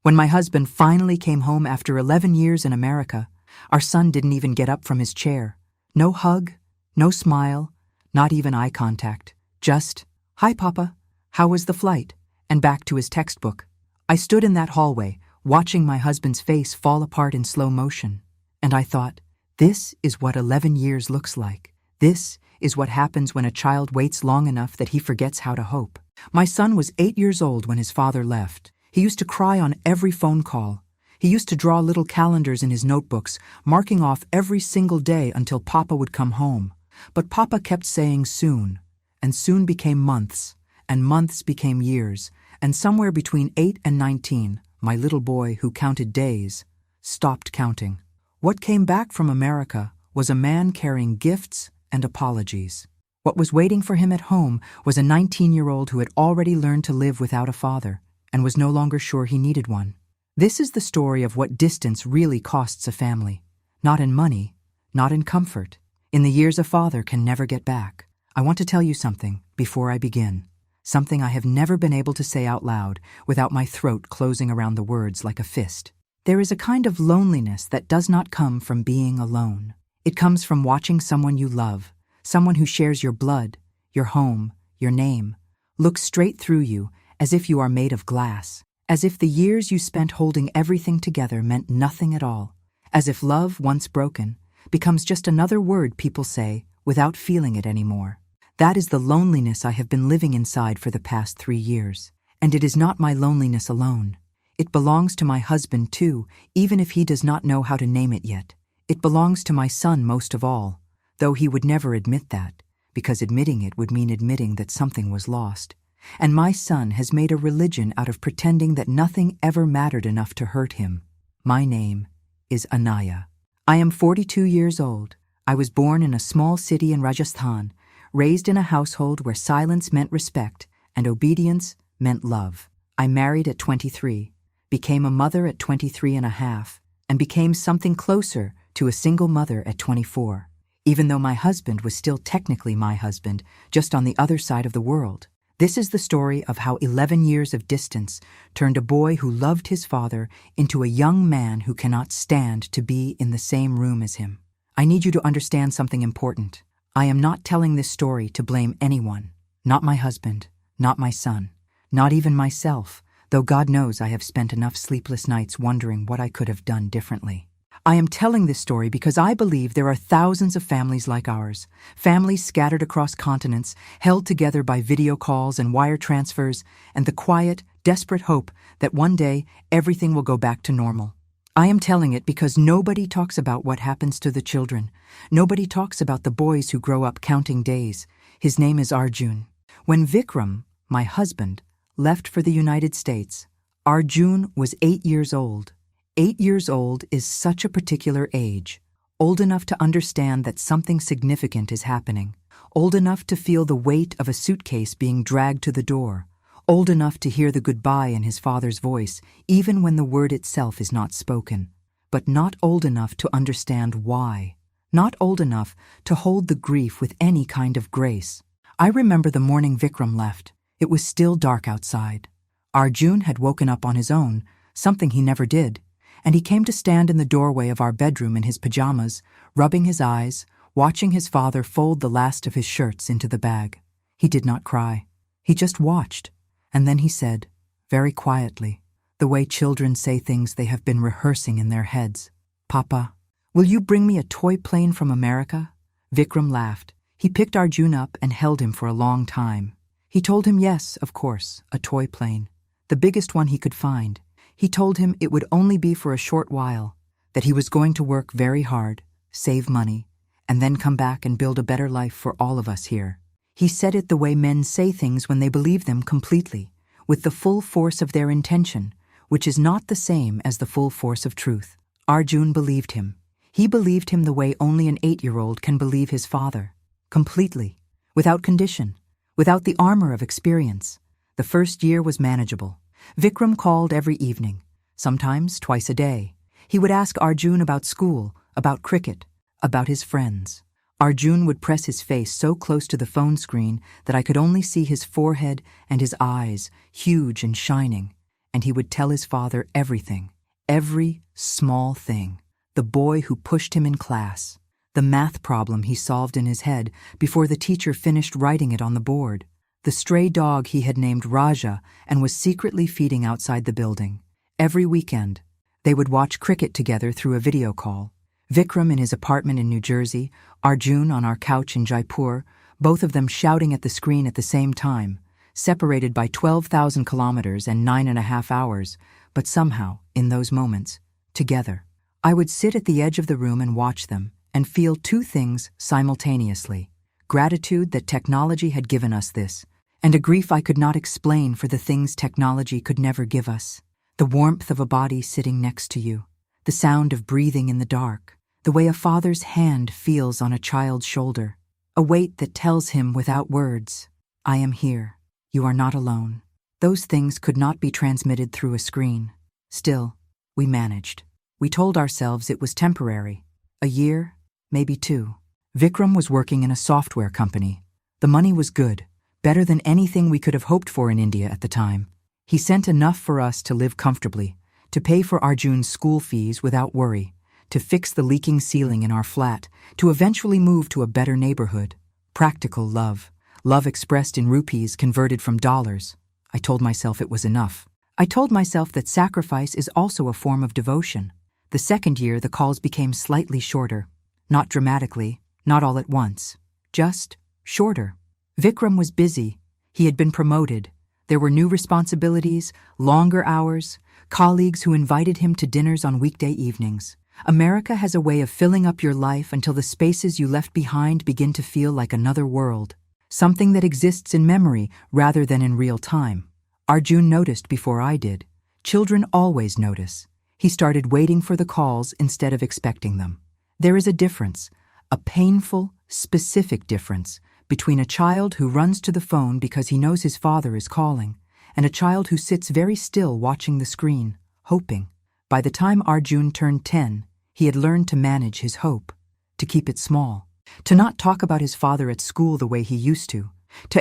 When my husband finally came home after 11 years in America, our son didn't even get up from his chair. No hug, no smile, not even eye contact. Just, "Hi, Papa. How was the flight?" and back to his textbook. I stood in that hallway, watching my husband's face fall apart in slow motion, and I thought, this is what 11 years looks like. This is what happens when a child waits long enough that he forgets how to hope. My son was 8 years old when his father left. He used to cry on every phone call. He used to draw little calendars in his notebooks, marking off every single day until Papa would come home. But Papa kept saying soon, and soon became months, and months became years, and somewhere between 8 and 19, my little boy, who counted days, stopped counting. What came back from America was a man carrying gifts and apologies. What was waiting for him at home was a 19-year-old who had already learned to live without a father and was no longer sure he needed one. This is the story of what distance really costs a family. Not in money, not in comfort, in the years a father can never get back. I want to tell you something before I begin. Something I have never been able to say out loud without my throat closing around the words like a fist. There is a kind of loneliness that does not come from being alone. It comes from watching someone you love, someone who shares your blood, your home, your name, look straight through you as if you are made of glass, as if the years you spent holding everything together meant nothing at all, as if love, once broken, becomes just another word people say without feeling it anymore. That is the loneliness I have been living inside for the past 3 years. And it is not my loneliness alone. It belongs to my husband too, even if he does not know how to name it yet. It belongs to my son most of all, though he would never admit that, because admitting it would mean admitting that something was lost. And my son has made a religion out of pretending that nothing ever mattered enough to hurt him. My name is Anaya. I am 42 years old. I was born in a small city in Rajasthan, raised in a household where silence meant respect and obedience meant love. I married at 23, became a mother at 23 and a half, and became something closer to a single mother at 24, even though my husband was still technically my husband, just on the other side of the world. This is the story of how 11 years of distance turned a boy who loved his father into a young man who cannot stand to be in the same room as him. I need you to understand something important. I am not telling this story to blame anyone, not my husband, not my son, not even myself, though God knows I have spent enough sleepless nights wondering what I could have done differently. I am telling this story because I believe there are thousands of families like ours, families scattered across continents, held together by video calls and wire transfers, and the quiet, desperate hope that one day everything will go back to normal. I am telling it because nobody talks about what happens to the children. Nobody talks about the boys who grow up counting days. His name is Arjun. When Vikram, my husband, left for the United States, Arjun was 8 years old. 8 years old is such a particular age, old enough to understand that something significant is happening, old enough to feel the weight of a suitcase being dragged to the door, old enough to hear the goodbye in his father's voice, even when the word itself is not spoken, but not old enough to understand why, not old enough to hold the grief with any kind of grace. I remember the morning Vikram left. It was still dark outside. Arjun had woken up on his own, something he never did, and he came to stand in the doorway of our bedroom in his pajamas, rubbing his eyes, watching his father fold the last of his shirts into the bag. He did not cry. He just watched. And then he said, very quietly, the way children say things they have been rehearsing in their heads, "Papa, will you bring me a toy plane from America?" Vikram laughed. He picked Arjun up and held him for a long time. He told him yes, of course, a toy plane, the biggest one he could find. He told him it would only be for a short while, that he was going to work very hard, save money, and then come back and build a better life for all of us here. He said it the way men say things when they believe them completely, with the full force of their intention, which is not the same as the full force of truth. Arjun believed him. He believed him the way only an 8-year-old can believe his father, completely, without condition, without the armor of experience. The first year was manageable. Vikram called every evening, sometimes twice a day. He would ask Arjun about school, about cricket, about his friends. Arjun would press his face so close to the phone screen that I could only see his forehead and his eyes, huge and shining, and he would tell his father everything, every small thing. The boy who pushed him in class, the math problem he solved in his head before the teacher finished writing it on the board, the stray dog he had named Raja and was secretly feeding outside the building. Every weekend, they would watch cricket together through a video call. Vikram in his apartment in New Jersey, Arjun on our couch in Jaipur, both of them shouting at the screen at the same time, separated by 12,000 kilometers and 9.5 hours, but somehow, in those moments, together. I would sit at the edge of the room and watch them, and feel two things simultaneously: gratitude that technology had given us this, and a grief I could not explain for the things technology could never give us. The warmth of a body sitting next to you, the sound of breathing in the dark, the way a father's hand feels on a child's shoulder, a weight that tells him without words, "I am here, you are not alone." Those things could not be transmitted through a screen. Still, we managed. We told ourselves it was temporary. A year, maybe 2. Vikram was working in a software company. The money was good, better than anything we could have hoped for in India at the time. He sent enough for us to live comfortably, to pay for Arjun's school fees without worry, to fix the leaking ceiling in our flat, to eventually move to a better neighborhood. Practical love. Love expressed in rupees converted from dollars. I told myself it was enough. I told myself that sacrifice is also a form of devotion. The second year, the calls became slightly shorter. Not dramatically, not all at once. Just shorter. Vikram was busy. He had been promoted. There were new responsibilities, longer hours, colleagues who invited him to dinners on weekday evenings. America has a way of filling up your life until the spaces you left behind begin to feel like another world, something that exists in memory rather than in real time. Arjun noticed before I did. Children always notice. He started waiting for the calls instead of expecting them. There is a difference, a painful, specific difference, between a child who runs to the phone because he knows his father is calling, and a child who sits very still watching the screen, hoping. By the time Arjun turned 10, he had learned to manage his hope, to keep it small, to not talk about his father at school the way he used to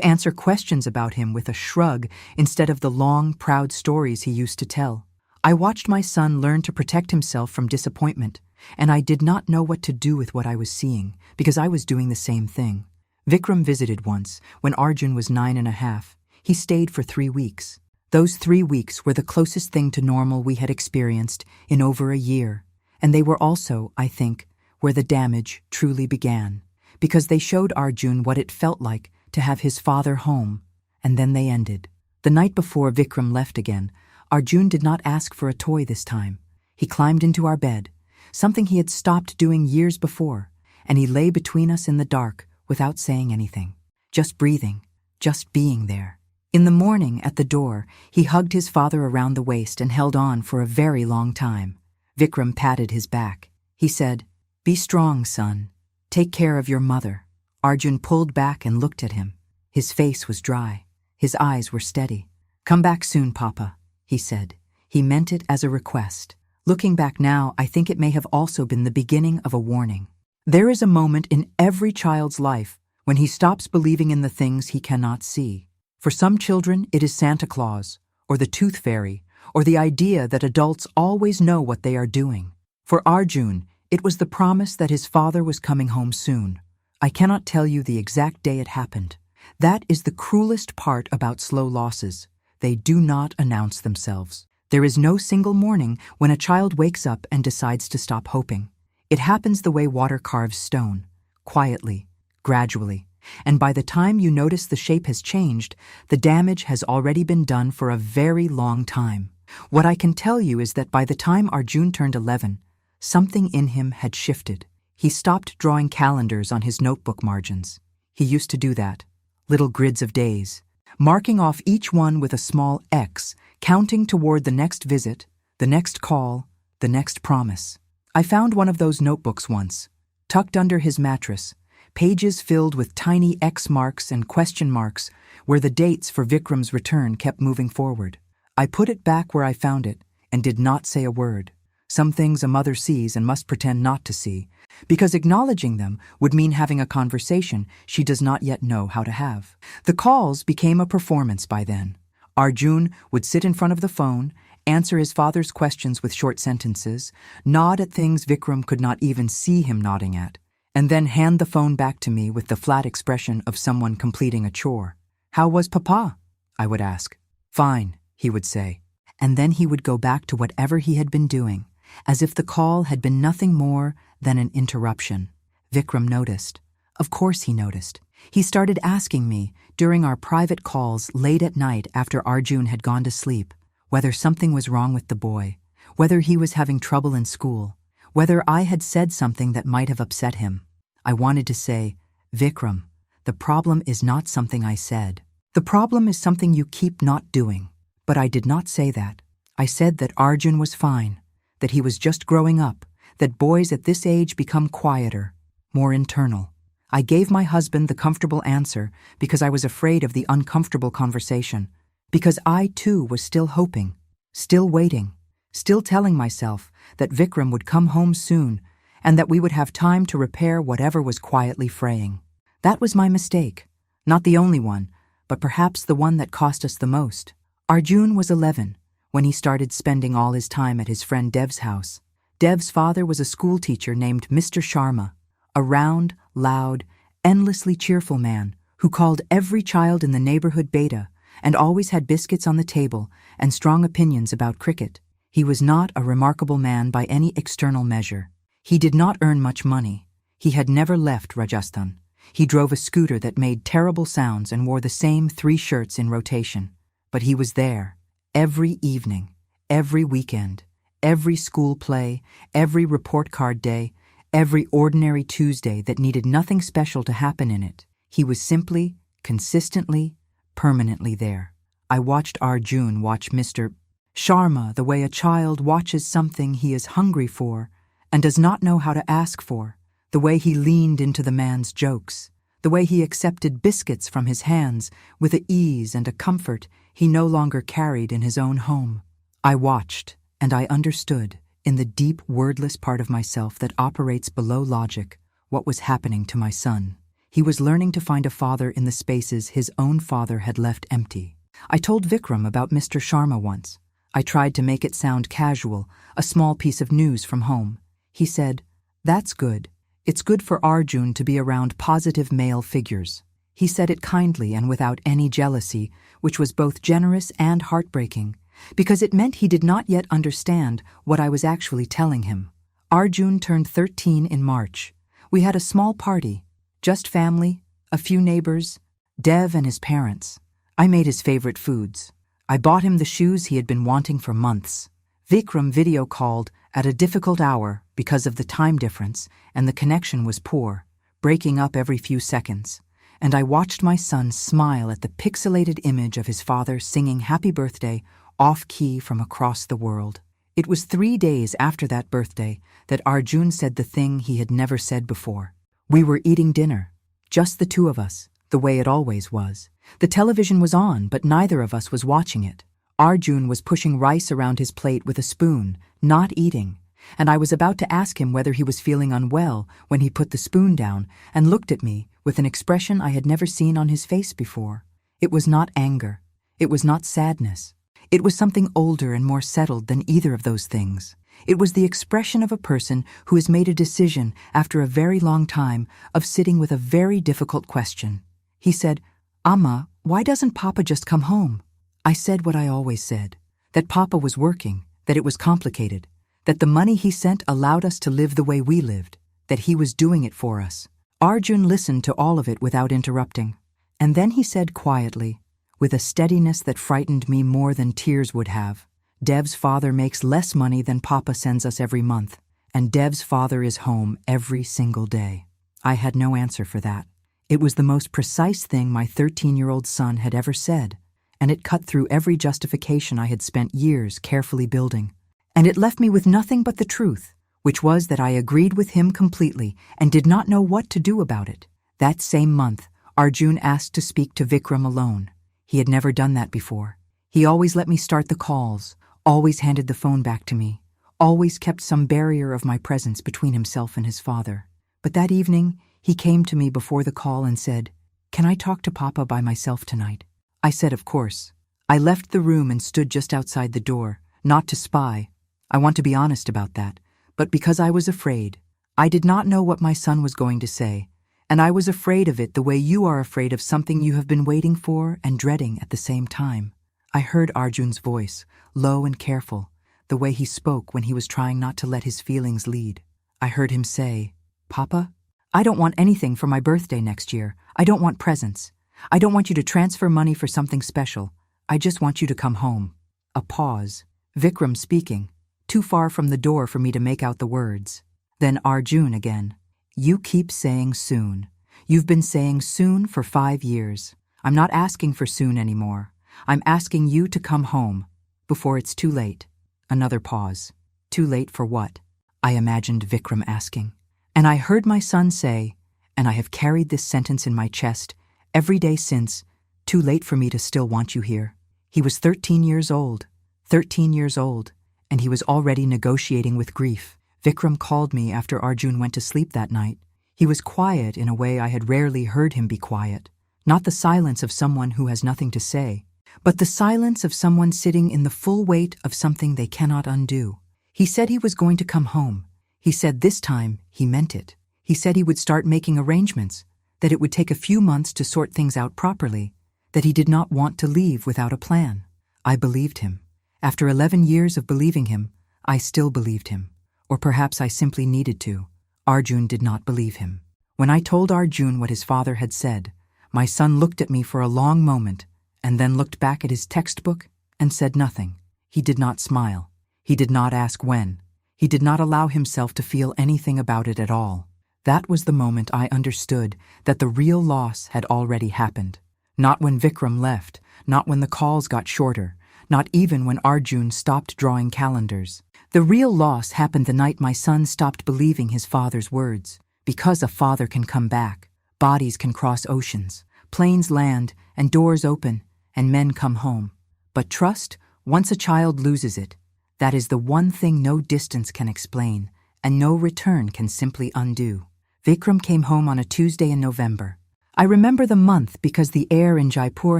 answer questions about him with a shrug instead of the long, proud stories he used to tell. I watched my son learn to protect himself from disappointment, and I did not know what to do with what I was seeing, because I was doing the same thing. Vikram visited once, when Arjun was 9.5. He stayed for 3 weeks. Those 3 weeks were the closest thing to normal we had experienced in over a year, and they were also, I think, where the damage truly began, because they showed Arjun what it felt like to have his father home, and then they ended. The night before Vikram left again, Arjun did not ask for a toy this time. He climbed into our bed, something he had stopped doing years before, and he lay between us in the dark without saying anything, just breathing, just being there. In the morning, at the door, he hugged his father around the waist and held on for a very long time. Vikram patted his back. He said, "Be strong, son. Take care of your mother." Arjun pulled back and looked at him. His face was dry. His eyes were steady. "Come back soon, Papa," he said. He meant it as a request. Looking back now, I think it may have also been the beginning of a warning. There is a moment in every child's life when he stops believing in the things he cannot see. For some children, it is Santa Claus, or the Tooth Fairy, or the idea that adults always know what they are doing. For Arjun, it was the promise that his father was coming home soon. I cannot tell you the exact day it happened. That is the cruelest part about slow losses. They do not announce themselves. There is no single morning when a child wakes up and decides to stop hoping. It happens the way water carves stone, quietly, gradually. And by the time you notice the shape has changed, the damage has already been done for a very long time. What I can tell you is that by the time Arjun turned 11, something in him had shifted. He stopped drawing calendars on his notebook margins. He used to do that, little grids of days, marking off each one with a small X, counting toward the next visit, the next call, the next promise. I found one of those notebooks once, tucked under his mattress, pages filled with tiny X marks and question marks where the dates for Vikram's return kept moving forward. I put it back where I found it and did not say a word. Some things a mother sees and must pretend not to see, because acknowledging them would mean having a conversation she does not yet know how to have. The calls became a performance by then. Arjun would sit in front of the phone, answer his father's questions with short sentences, nod at things Vikram could not even see him nodding at, and then hand the phone back to me with the flat expression of someone completing a chore. "How was Papa?" I would ask. "Fine," he would say. And then he would go back to whatever he had been doing, as if the call had been nothing more than an interruption. Vikram noticed. Of course he noticed. He started asking me, during our private calls late at night after Arjun had gone to sleep, whether something was wrong with the boy, whether he was having trouble in school, whether I had said something that might have upset him. I wanted to say, "Vikram, the problem is not something I said. The problem is something you keep not doing." But I did not say that. I said that Arjun was fine, that he was just growing up, that boys at this age become quieter, more internal. I gave my husband the comfortable answer because I was afraid of the uncomfortable conversation, because I too was still hoping, still waiting, still telling myself that Vikram would come home soon and that we would have time to repair whatever was quietly fraying. That was my mistake, not the only one, but perhaps the one that cost us the most. Arjun was 11 when he started spending all his time at his friend Dev's house. Dev's father was a school teacher named Mr. Sharma, a round, loud, endlessly cheerful man who called every child in the neighborhood beta and always had biscuits on the table and strong opinions about cricket. He was not a remarkable man by any external measure. He did not earn much money. He had never left Rajasthan. He drove a scooter that made terrible sounds and wore the same 3 shirts in rotation. But he was there, every evening, every weekend, every school play, every report card day, every ordinary Tuesday that needed nothing special to happen in it. He was simply, consistently, permanently there. I watched Arjun watch Mr. Sharma the way a child watches something he is hungry for and does not know how to ask for, the way he leaned into the man's jokes, the way he accepted biscuits from his hands with a ease and a comfort he no longer carried in his own home. I watched, and I understood, in the deep, wordless part of myself that operates below logic, what was happening to my son. He was learning to find a father in the spaces his own father had left empty. I told Vikram about Mr. Sharma once. I tried to make it sound casual, a small piece of news from home. He said, "That's good. It's good for Arjun to be around positive male figures." He said it kindly and without any jealousy, which was both generous and heartbreaking, because it meant he did not yet understand what I was actually telling him. Arjun turned 13 in March. We had a small party, just family, a few neighbors, Dev and his parents. I made his favorite foods. I bought him the shoes he had been wanting for months. Vikram video called at a difficult hour because of the time difference, and the connection was poor, breaking up every few seconds. And I watched my son smile at the pixelated image of his father singing Happy Birthday off-key from across the world. It was 3 days after that birthday that Arjun said the thing he had never said before. We were eating dinner, just the 2 of us, the way it always was. The television was on, but neither of us was watching it. Arjun was pushing rice around his plate with a spoon, not eating, and I was about to ask him whether he was feeling unwell when he put the spoon down and looked at me with an expression I had never seen on his face before. It was not anger. It was not sadness. It was something older and more settled than either of those things. It was the expression of a person who has made a decision after a very long time of sitting with a very difficult question. He said, "Amma, why doesn't Papa just come home?" I said what I always said, that Papa was working, that it was complicated, that the money he sent allowed us to live the way we lived, that he was doing it for us. Arjun listened to all of it without interrupting. And then he said quietly, with a steadiness that frightened me more than tears would have, "Dev's father makes less money than Papa sends us every month, and Dev's father is home every single day." I had no answer for that. It was the most precise thing my 13-year-old son had ever said, and it cut through every justification I had spent years carefully building. And it left me with nothing but the truth, which was that I agreed with him completely and did not know what to do about it. That same month, Arjun asked to speak to Vikram alone. He had never done that before. He always let me start the calls, always handed the phone back to me, always kept some barrier of my presence between himself and his father. But that evening, he came to me before the call and said, "Can I talk to Papa by myself tonight?" I said, "Of course." I left the room and stood just outside the door, Not to spy. I want to be honest about that. But because I was afraid. I did not know what my son was going to say, and I was afraid of it the way you are afraid of something you have been waiting for and dreading at the same time. I heard Arjun's voice, low and careful, the way he spoke when he was trying not to let his feelings lead. I heard him say, "Papa, I don't want anything for my birthday next year. I don't want presents. I don't want you to transfer money for something special. I just want you to come home." A pause. Vikram speaking, too far from the door for me to make out the words. Then Arjun again. "You keep saying soon. You've been saying soon for 5 years. I'm not asking for soon anymore. I'm asking you to come home, before it's too late." Another pause. Too late for what? I imagined Vikram asking. And I heard my son say, and I have carried this sentence in my chest every day since, "Too late for me to still want you here." He was 13 years old. 13 years old, and he was already negotiating with grief. Vikram called me after Arjun went to sleep that night. He was quiet in a way I had rarely heard him be quiet. Not the silence of someone who has nothing to say, but the silence of someone sitting in the full weight of something they cannot undo. He said he was going to come home. He said this time he meant it. He said he would start making arrangements, that it would take a few months to sort things out properly, that he did not want to leave without a plan. I believed him. After 11 years of believing him, I still believed him. Or perhaps I simply needed to. Arjun did not believe him. When I told Arjun what his father had said, my son looked at me for a long moment and then looked back at his textbook and said nothing. He did not smile. He did not ask when. He did not allow himself to feel anything about it at all. That was the moment I understood that the real loss had already happened. Not when Vikram left, not when the calls got shorter, not even when Arjun stopped drawing calendars. The real loss happened the night my son stopped believing his father's words. Because a father can come back, bodies can cross oceans, planes land, and doors open, and men come home. But trust, once a child loses it, that is the one thing no distance can explain, and no return can simply undo. Vikram came home on a Tuesday in November. I remember the month because the air in Jaipur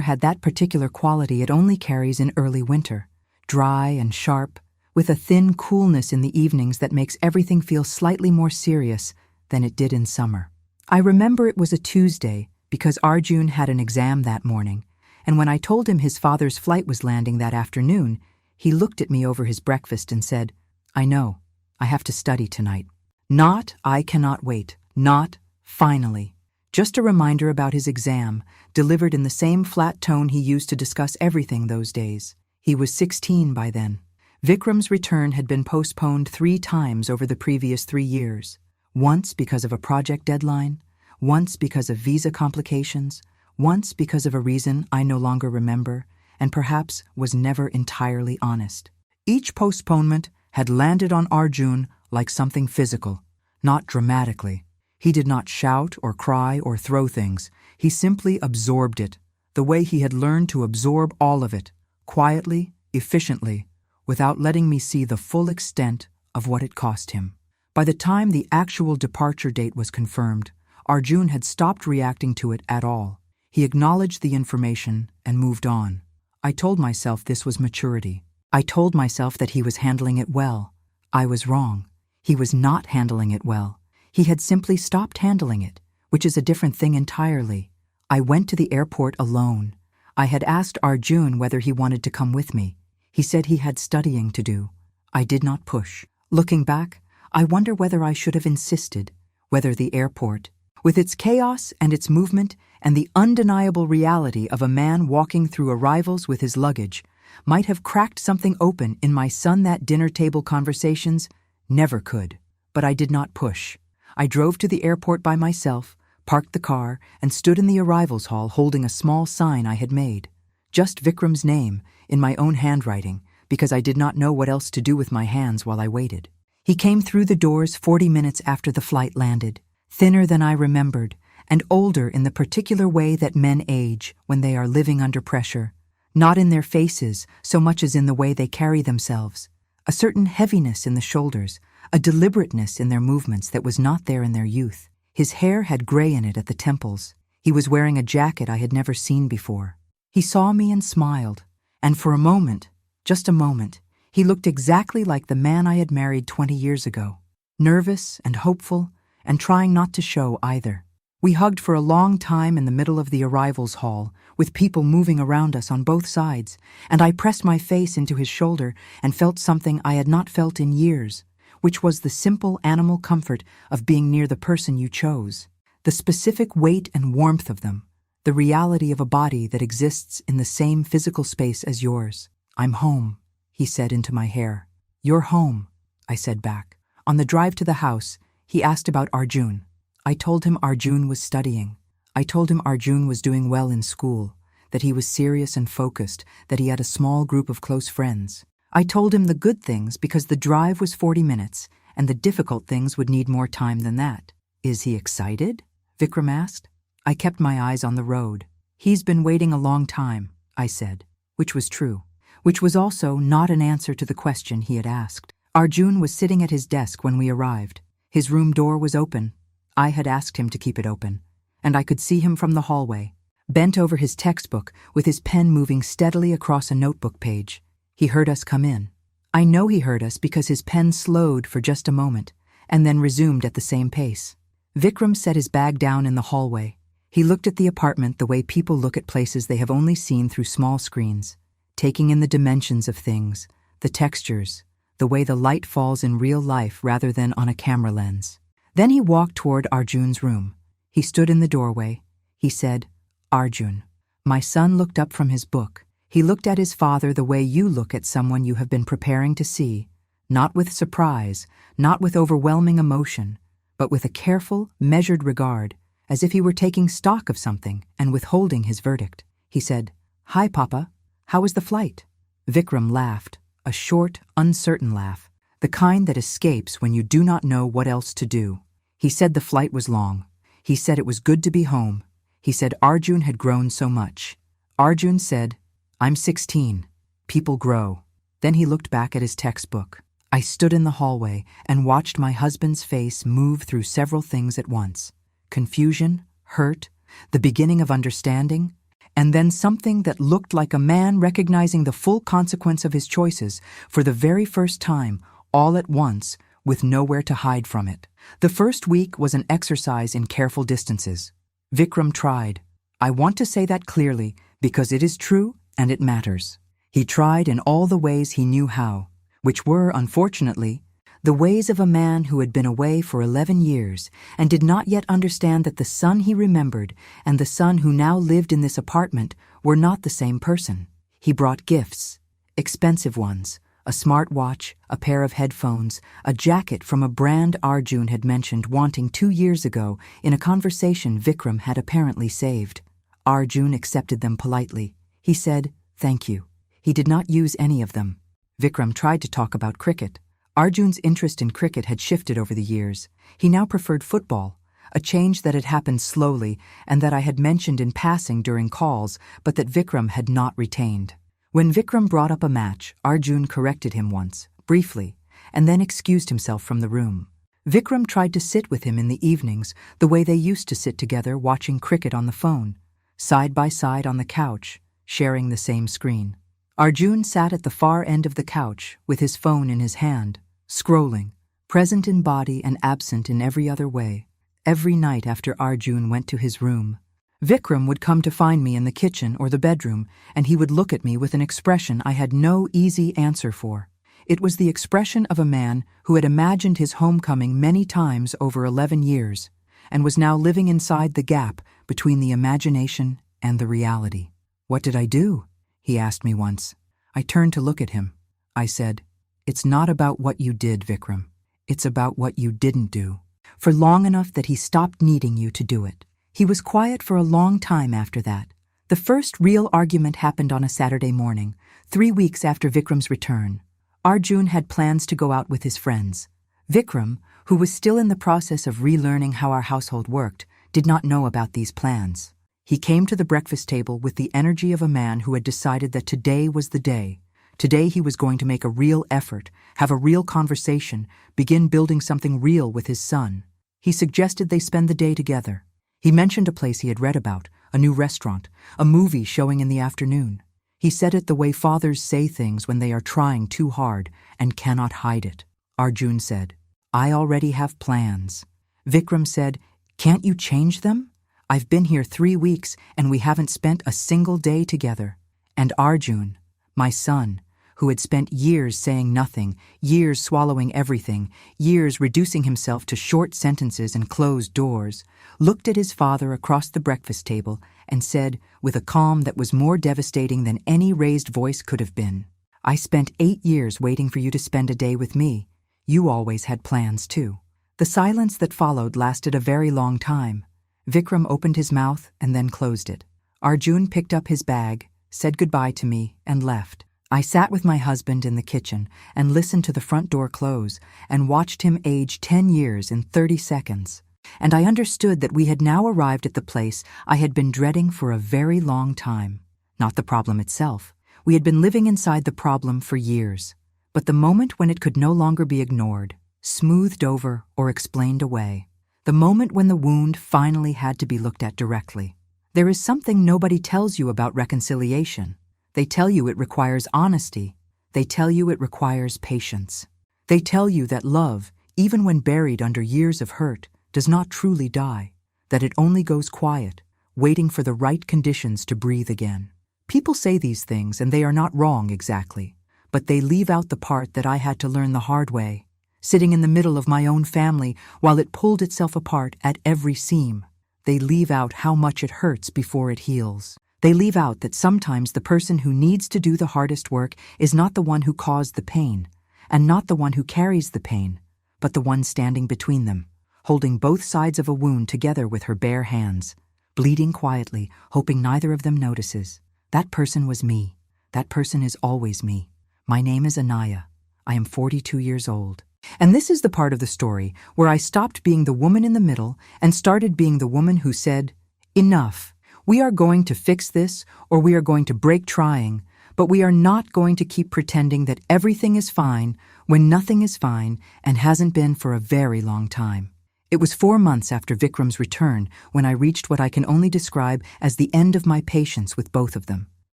had that particular quality it only carries in early winter, dry and sharp, with a thin coolness in the evenings that makes everything feel slightly more serious than it did in summer. I remember it was a Tuesday because Arjun had an exam that morning, and when I told him his father's flight was landing that afternoon, he looked at me over his breakfast and said, "I know, I have to study tonight." Not, "I cannot wait," not, "finally." Just a reminder about his exam, delivered in the same flat tone he used to discuss everything those days. He was 16 by then. Vikram's return had been postponed 3 times over the previous 3 years. Once because of a project deadline, once because of visa complications, once because of a reason I no longer remember, and perhaps was never entirely honest. Each postponement had landed on Arjun like something physical, not dramatically. He did not shout or cry or throw things. He simply absorbed it, the way he had learned to absorb all of it, quietly, efficiently, without letting me see the full extent of what it cost him. By the time the actual departure date was confirmed, Arjun had stopped reacting to it at all. He acknowledged the information and moved on. I told myself this was maturity. I told myself that he was handling it well. I was wrong. He was not handling it well. He had simply stopped handling it, which is a different thing entirely. I went to the airport alone. I had asked Arjun whether he wanted to come with me. He said he had studying to do. I did not push. Looking back, I wonder whether I should have insisted, whether the airport, with its chaos and its movement and the undeniable reality of a man walking through arrivals with his luggage, might have cracked something open in my son that dinner table conversations. Never could. But I did not push. I drove to the airport by myself, parked the car, and stood in the arrivals hall holding a small sign I had made. Just Vikram's name, in my own handwriting, because I did not know what else to do with my hands while I waited. He came through the doors 40 minutes after the flight landed, thinner than I remembered, and older in the particular way that men age when they are living under pressure, not in their faces so much as in the way they carry themselves, a certain heaviness in the shoulders, a deliberateness in their movements that was not there in their youth. His hair had gray in it at the temples. He was wearing a jacket I had never seen before. He saw me and smiled, and for a moment, just a moment, He looked exactly like the man I had married 20 years ago, nervous and hopeful, and trying not to show either. We hugged for a long time in the middle of the arrivals hall, with people moving around us on both sides, and I pressed my face into his shoulder and felt something I had not felt in years, which was the simple animal comfort of being near the person you chose, the specific weight and warmth of them, the reality of a body that exists in the same physical space as yours. "I'm home," he said into my hair. "You're home," I said back. On the drive to the house, he asked about Arjun. I told him Arjun was studying. I told him Arjun was doing well in school, that he was serious and focused, that he had a small group of close friends. I told him the good things because the drive was 40 minutes, and the difficult things would need more time than that. "Is he excited?" Vikram asked. I kept my eyes on the road. "He's been waiting a long time," I said, which was true, which was also not an answer to the question he had asked. Arjun was sitting at his desk when we arrived. His room door was open. I had asked him to keep it open, and I could see him from the hallway, bent over his textbook with his pen moving steadily across a notebook page. He heard us come in. I know he heard us because his pen slowed for just a moment and then resumed at the same pace. Vikram set his bag down in the hallway. He looked at the apartment the way people look at places they have only seen through small screens, taking in the dimensions of things, the textures, the way the light falls in real life rather than on a camera lens. Then he walked toward Arjun's room. He stood in the doorway. He said, "Arjun." My son looked up from his book. He looked at his father the way you look at someone you have been preparing to see, not with surprise, not with overwhelming emotion, but with a careful, measured regard, as if he were taking stock of something and withholding his verdict. He said, "Hi, Papa. How was the flight?" Vikram laughed, a short, uncertain laugh, the kind that escapes when you do not know what else to do. He said the flight was long. He said it was good to be home. He said Arjun had grown so much. Arjun said, "I'm 16. People grow." Then he looked back at his textbook. I stood in the hallway and watched my husband's face move through several things at once. Confusion, hurt, the beginning of understanding, and then something that looked like a man recognizing the full consequence of his choices for the very first time, all at once, with nowhere to hide from it. The first week was an exercise in careful distances. Vikram tried. I want to say that clearly because it is true and it matters. He tried in all the ways he knew how, which were, unfortunately, the ways of a man who had been away for 11 years and did not yet understand that the son he remembered and the son who now lived in this apartment were not the same person. He brought gifts, expensive ones, a smartwatch, a pair of headphones, a jacket from a brand Arjun had mentioned wanting 2 years ago in a conversation Vikram had apparently saved. Arjun accepted them politely. He said, "Thank you." He did not use any of them. Vikram tried to talk about cricket. Arjun's interest in cricket had shifted over the years. He now preferred football, a change that had happened slowly and that I had mentioned in passing during calls, but that Vikram had not retained. When Vikram brought up a match, Arjun corrected him once, briefly, and then excused himself from the room. Vikram tried to sit with him in the evenings the way they used to sit together watching cricket on the phone, side by side on the couch, sharing the same screen. Arjun sat at the far end of the couch with his phone in his hand, scrolling, present in body and absent in every other way. Every night after Arjun went to his room, Vikram would come to find me in the kitchen or the bedroom, and he would look at me with an expression I had no easy answer for. It was the expression of a man who had imagined his homecoming many times over 11 years, and was now living inside the gap between the imagination and the reality. "What did I do?" he asked me once. I turned to look at him. I said, "It's not about what you did, Vikram. It's about what you didn't do. For long enough that he stopped needing you to do it." He was quiet for a long time after that. The first real argument happened on a Saturday morning, 3 weeks after Vikram's return. Arjun had plans to go out with his friends. Vikram, who was still in the process of relearning how our household worked, did not know about these plans. He came to the breakfast table with the energy of a man who had decided that today was the day. Today he was going to make a real effort, have a real conversation, begin building something real with his son. He suggested they spend the day together. He mentioned a place he had read about, a new restaurant, a movie showing in the afternoon. He said it the way fathers say things when they are trying too hard and cannot hide it. Arjun said, I already have plans. Vikram said, can't you change them? I've been here 3 weeks and we haven't spent a single day together. And Arjun, my son, who had spent years saying nothing, years swallowing everything, years reducing himself to short sentences and closed doors, looked at his father across the breakfast table and said, with a calm that was more devastating than any raised voice could have been, I spent 8 years waiting for you to spend a day with me. You always had plans too. The silence that followed lasted a very long time. Vikram opened his mouth and then closed it. Arjun picked up his bag, said goodbye to me, and left. I sat with my husband in the kitchen and listened to the front door close and watched him age 10 years in 30 seconds. And I understood that we had now arrived at the place I had been dreading for a very long time. Not the problem itself. We had been living inside the problem for years. But the moment when it could no longer be ignored, smoothed over, or explained away. The moment when the wound finally had to be looked at directly. There is something nobody tells you about reconciliation. They tell you it requires honesty. They tell you it requires patience. They tell you that love, even when buried under years of hurt, does not truly die, that it only goes quiet, waiting for the right conditions to breathe again. People say these things and they are not wrong exactly, but they leave out the part that I had to learn the hard way, sitting in the middle of my own family while it pulled itself apart at every seam. They leave out how much it hurts before it heals. They leave out that sometimes the person who needs to do the hardest work is not the one who caused the pain, and not the one who carries the pain, but the one standing between them, holding both sides of a wound together with her bare hands, bleeding quietly, hoping neither of them notices. That person was me. That person is always me. My name is Anaya. I am 42 years old. And this is the part of the story where I stopped being the woman in the middle and started being the woman who said, enough. We are going to fix this, or we are going to break trying, but we are not going to keep pretending that everything is fine when nothing is fine and hasn't been for a very long time. It was 4 months after Vikram's return when I reached what I can only describe as the end of my patience with both of them.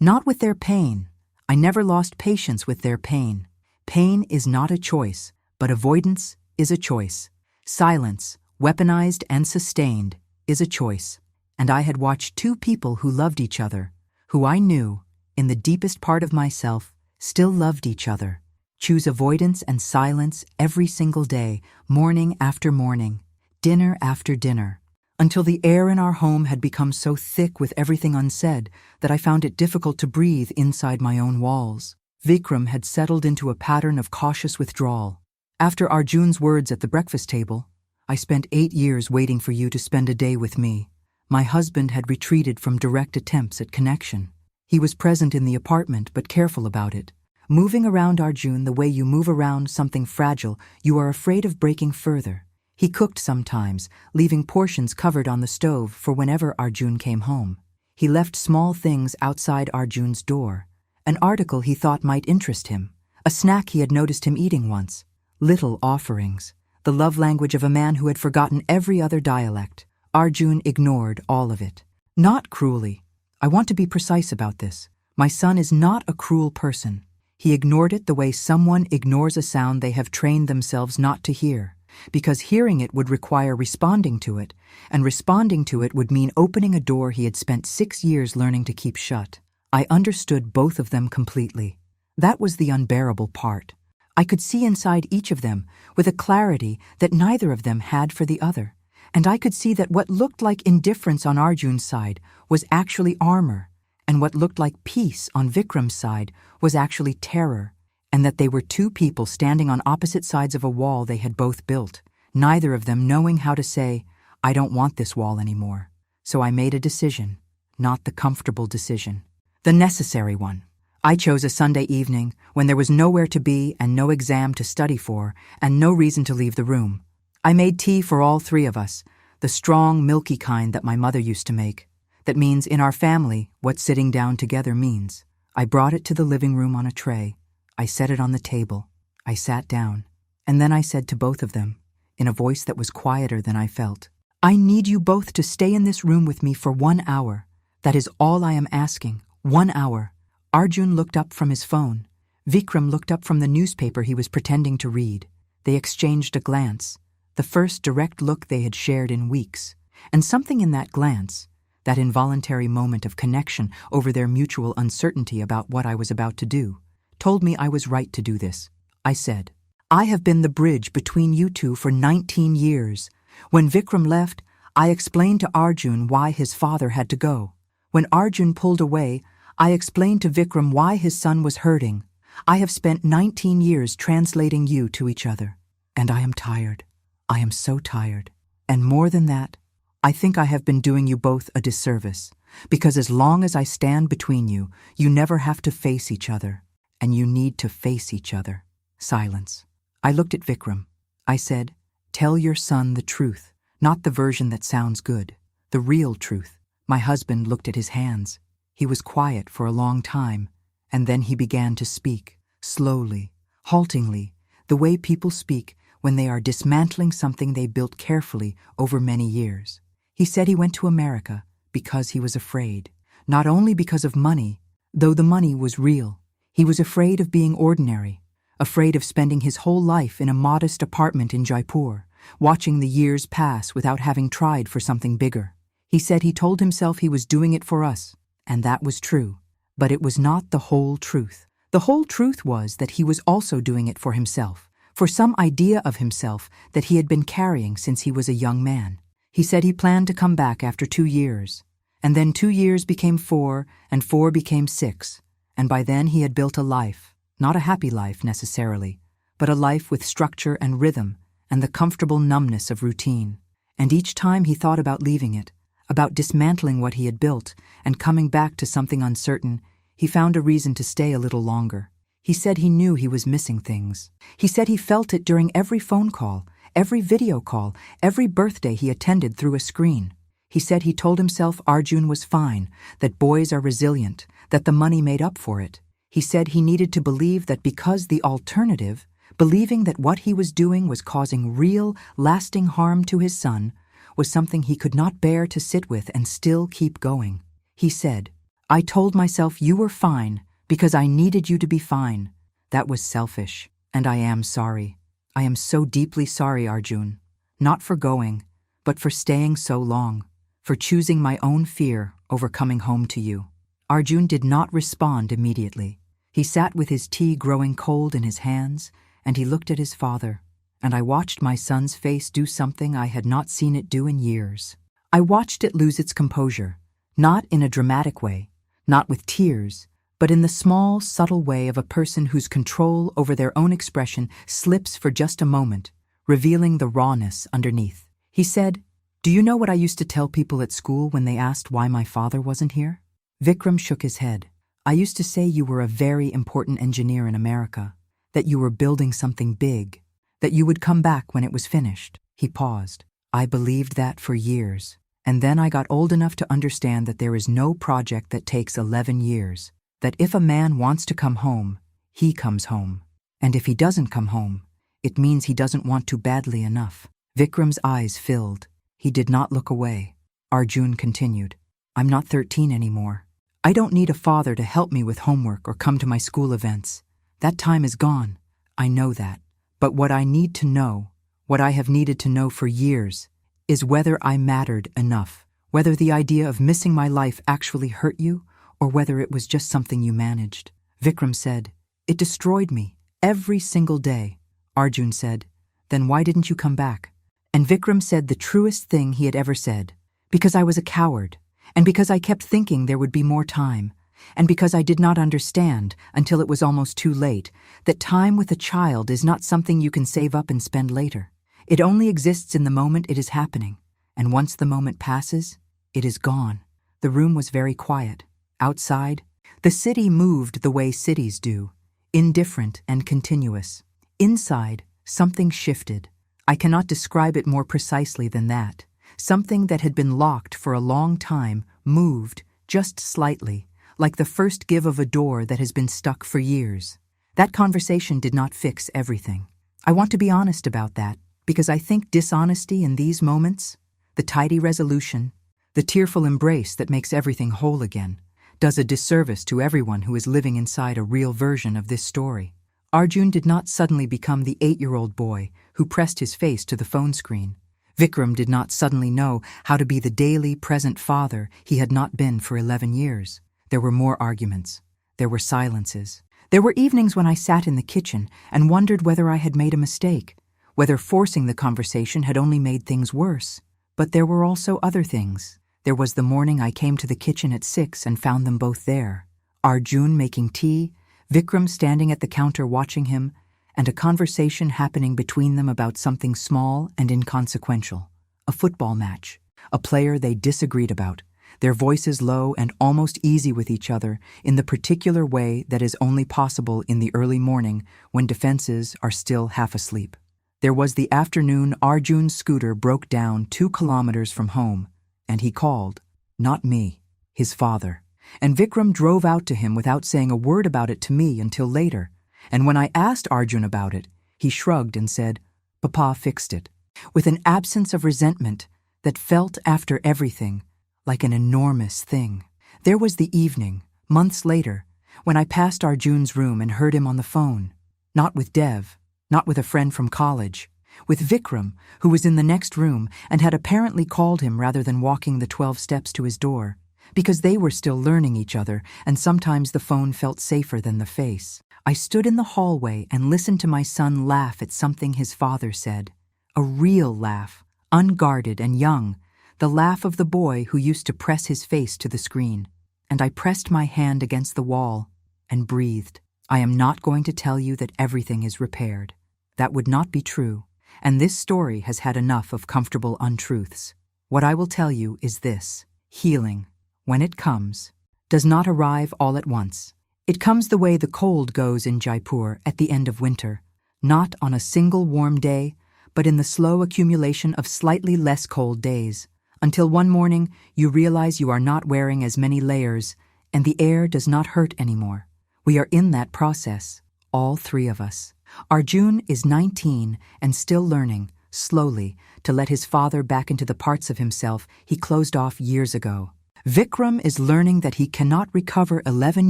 Not with their pain. I never lost patience with their pain. Pain is not a choice, but avoidance is a choice. Silence, weaponized and sustained, is a choice. And I had watched 2 people who loved each other, who I knew, in the deepest part of myself, still loved each other, choose avoidance and silence every single day, morning after morning, dinner after dinner, until the air in our home had become so thick with everything unsaid that I found it difficult to breathe inside my own walls. Vikram had settled into a pattern of cautious withdrawal. After Arjun's words at the breakfast table, I spent 8 years waiting for you to spend a day with me. My husband had retreated from direct attempts at connection. He was present in the apartment, but careful about it. Moving around Arjun the way you move around something fragile, you are afraid of breaking further. He cooked sometimes, leaving portions covered on the stove for whenever Arjun came home. He left small things outside Arjun's door. An article he thought might interest him. A snack he had noticed him eating once. Little offerings. The love language of a man who had forgotten every other dialect. Arjun ignored all of it. Not cruelly. I want to be precise about this. My son is not a cruel person. He ignored it the way someone ignores a sound they have trained themselves not to hear, because hearing it would require responding to it, and responding to it would mean opening a door he had spent 6 years learning to keep shut. I understood both of them completely. That was the unbearable part. I could see inside each of them with a clarity that neither of them had for the other. And I could see that what looked like indifference on Arjun's side was actually armor, and what looked like peace on Vikram's side was actually terror, and that they were 2 people standing on opposite sides of a wall they had both built, neither of them knowing how to say, I don't want this wall anymore. So I made a decision, not the comfortable decision, the necessary one. I chose a Sunday evening when there was nowhere to be and no exam to study for and no reason to leave the room. I made tea for all 3 of us, the strong, milky kind that my mother used to make. That means in our family what sitting down together means. I brought it to the living room on a tray. I set it on the table. I sat down. And then I said to both of them, in a voice that was quieter than I felt, I need you both to stay in this room with me for 1 hour. That is all I am asking. 1 hour. Arjun looked up from his phone. Vikram looked up from the newspaper he was pretending to read. They exchanged a glance, the first direct look they had shared in weeks. And something in that glance, that involuntary moment of connection over their mutual uncertainty about what I was about to do, told me I was right to do this. I said, "I have been the bridge between you two for 19 years. When Vikram left, I explained to Arjun why his father had to go. When Arjun pulled away, I explained to Vikram why his son was hurting. I have spent 19 years translating you to each other. And I am tired. I am so tired. And more than that, I think I have been doing you both a disservice, because as long as I stand between you, you never have to face each other. And you need to face each other." Silence. I looked at Vikram. I said, "Tell your son the truth, not the version that sounds good, the real truth." My husband looked at his hands. He was quiet for a long time, and then he began to speak, slowly, haltingly, the way people speak when they are dismantling something they built carefully over many years. He said he went to America because he was afraid, not only because of money, though the money was real. He was afraid of being ordinary, afraid of spending his whole life in a modest apartment in Jaipur, watching the years pass without having tried for something bigger. He said he told himself he was doing it for us, and that was true, but it was not the whole truth. The whole truth was that he was also doing it for himself, for some idea of himself that he had been carrying since he was a young man. He said he planned to come back after 2 years, and then 2 years became 4, and 4 became 6, and by then he had built a life, not a happy life necessarily, but a life with structure and rhythm and the comfortable numbness of routine. And each time he thought about leaving it, about dismantling what he had built and coming back to something uncertain, he found a reason to stay a little longer. He said he knew he was missing things. He said he felt it during every phone call, every video call, every birthday he attended through a screen. He said he told himself Arjun was fine, that boys are resilient, that the money made up for it. He said he needed to believe that because the alternative, believing that what he was doing was causing real, lasting harm to his son, was something he could not bear to sit with and still keep going. He said, "I told myself you were fine because I needed you to be fine. That was selfish, and I am sorry. I am so deeply sorry, Arjun. Not for going, but for staying so long, for choosing my own fear over coming home to you." Arjun did not respond immediately. He sat with his tea growing cold in his hands, and he looked at his father, and I watched my son's face do something I had not seen it do in years. I watched it lose its composure, not in a dramatic way, not with tears, but in the small, subtle way of a person whose control over their own expression slips for just a moment, revealing the rawness underneath. He said, "Do you know what I used to tell people at school when they asked why my father wasn't here?" Vikram shook his head. "I used to say you were a very important engineer in America, that you were building something big, that you would come back when it was finished." He paused. "I believed that for years. And then I got old enough to understand that there is no project that takes 11 years, that if a man wants to come home, he comes home. And if he doesn't come home, it means he doesn't want to badly enough." Vikram's eyes filled. He did not look away. Arjun continued, "I'm not 13 anymore. I don't need a father to help me with homework or come to my school events. That time is gone. I know that. But what I need to know, what I have needed to know for years, is whether I mattered enough, whether the idea of missing my life actually hurt you, or whether it was just something you managed." Vikram said, "It destroyed me, every single day." Arjun said, "Then why didn't you come back?" And Vikram said the truest thing he had ever said, "Because I was a coward, and because I kept thinking there would be more time, and because I did not understand, until it was almost too late, that time with a child is not something you can save up and spend later. It only exists in the moment it is happening, and once the moment passes, it is gone." The room was very quiet. Outside, the city moved the way cities do, indifferent and continuous. Inside, something shifted. I cannot describe it more precisely than that. Something that had been locked for a long time moved, just slightly, like the first give of a door that has been stuck for years. That conversation did not fix everything. I want to be honest about that, because I think dishonesty in these moments, the tidy resolution, the tearful embrace that makes everything whole again, does a disservice to everyone who is living inside a real version of this story. Arjun did not suddenly become the 8-year-old boy who pressed his face to the phone screen. Vikram did not suddenly know how to be the daily, present father he had not been for 11 years. There were more arguments. There were silences. There were evenings when I sat in the kitchen and wondered whether I had made a mistake, whether forcing the conversation had only made things worse. But there were also other things. There was the morning I came to the kitchen at 6 and found them both there. Arjun making tea, Vikram standing at the counter watching him, and a conversation happening between them about something small and inconsequential. A football match. A player they disagreed about. Their voices low and almost easy with each other in the particular way that is only possible in the early morning when defenses are still half asleep. There was the afternoon Arjun's scooter broke down 2 kilometers from home, and he called, not me, his father. And Vikram drove out to him without saying a word about it to me until later. And when I asked Arjun about it, he shrugged and said, Papa fixed it, with an absence of resentment that felt after everything like an enormous thing. There was the evening, months later, when I passed Arjun's room and heard him on the phone. Not with Dev, not with a friend from college, with Vikram, who was in the next room and had apparently called him rather than walking the 12 steps to his door, because they were still learning each other and sometimes the phone felt safer than the face. I stood in the hallway and listened to my son laugh at something his father said. A real laugh, unguarded and young, the laugh of the boy who used to press his face to the screen. And I pressed my hand against the wall and breathed. I am not going to tell you that everything is repaired. That would not be true, and this story has had enough of comfortable untruths. What I will tell you is this: healing, when it comes, does not arrive all at once. It comes the way the cold goes in Jaipur at the end of winter, not on a single warm day, but in the slow accumulation of slightly less cold days, until one morning you realize you are not wearing as many layers and the air does not hurt anymore. We are in that process, all 3 of us. Arjun is 19 and still learning, slowly, to let his father back into the parts of himself he closed off years ago. Vikram is learning that he cannot recover 11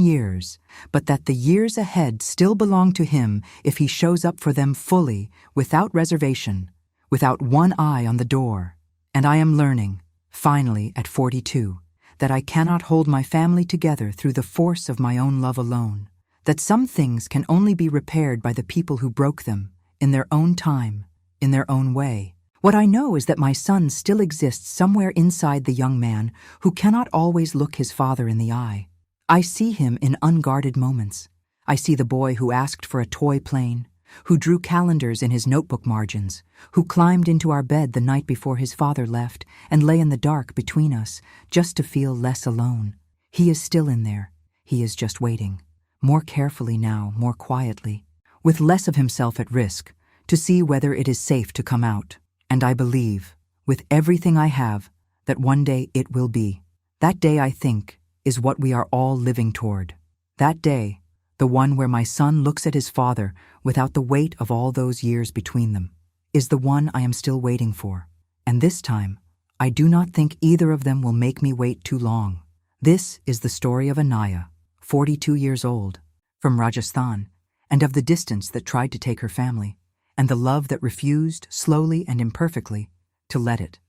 years, but that the years ahead still belong to him if he shows up for them fully, without reservation, without one eye on the door. And I am learning, finally at 42, that I cannot hold my family together through the force of my own love alone, that some things can only be repaired by the people who broke them, in their own time, in their own way. What I know is that my son still exists somewhere inside the young man who cannot always look his father in the eye. I see him in unguarded moments. I see the boy who asked for a toy plane, who drew calendars in his notebook margins, who climbed into our bed the night before his father left and lay in the dark between us just to feel less alone. He is still in there. He is just waiting. More carefully now, more quietly, with less of himself at risk, to see whether it is safe to come out. And I believe, with everything I have, that one day it will be. That day, I think, is what we are all living toward. That day, the one where my son looks at his father without the weight of all those years between them, is the one I am still waiting for. And this time, I do not think either of them will make me wait too long. This is the story of Anaya, 42 years old, from Rajasthan, and of the distance that tried to take her family, and the love that refused, slowly and imperfectly, to let it.